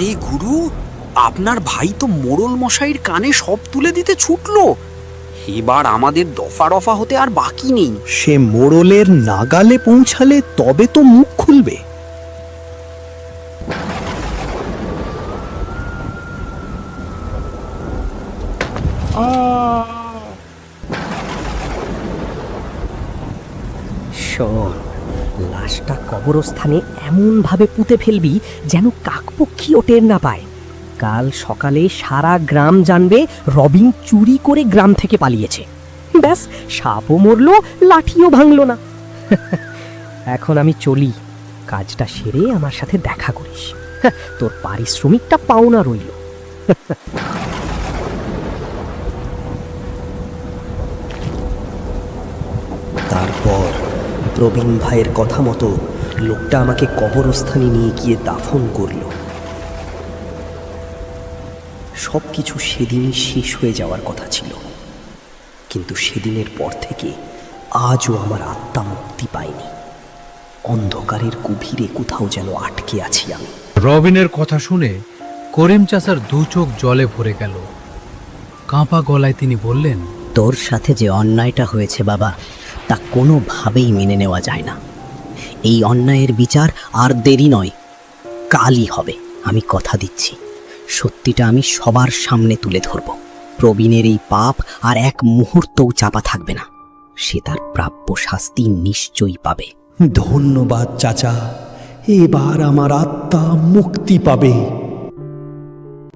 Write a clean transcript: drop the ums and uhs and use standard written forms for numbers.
আরে গুরু, আপনার ভাই তো মোড়ল মশাইয়ের কানে সব তুলে দিতে ছুটলো। এবার আমাদের দফা রফা হতে আর বাকি নেই। সে মোড়লের নাগালে পৌঁছালে তবে তো মুখ খুলবে। শোন, লাশটা কবরস্থানে এমনভাবে পুঁতে ফেলবি যেন কাকপক্ষীও টের না পায়। কাল সকালে সারা গ্রাম জানবে রবিন চুরি করে গ্রাম থেকে পালিয়েছে। ব্যাস, সাপও মরলো, লাঠিও ভাঙলো না। এখন আমি চলি, কাজটা সেরে আমার সাথে দেখা করিস। তোর পারিশ্রমিকটা পাওনা রইল। তারপর প্রবীণ ভাইয়ের কথা মতো লোকটা আমাকে কবরস্থানে নিয়ে গিয়ে দাফন করল। সবকিছু সেদিনই শেষ হয়ে যাওয়ার কথা ছিল, কিন্তু সেদিনের পর থেকে আজও আমার আত্মা মুক্তি পায়নি। অন্ধকারের গভীরে কোথাও যেন আটকে আছি আমি। রবিনের কথা শুনে করিম চাচার দু চোখ জলে ভরে গেল। কাঁপা গলায় তিনি বললেন, তোর সাথে যে অন্যায়টা হয়েছে বাবা, তা কোনোভাবেই মেনে নেওয়া যায় না। এই অন্যায়ের বিচার আর দেরি নয়, কালই হবে। আমি কথা দিচ্ছি, সত্যিটা আমি সবার সামনে তুলে ধরব। প্রবীণের এই পাপ আর এক মুহূর্তও চাপা থাকবে না। সে তার প্রাপ্য শাস্তি নিশ্চয়ই পাবে। ধন্যবাদ চাচা, এবার আমার আত্মা মুক্তি পাবে।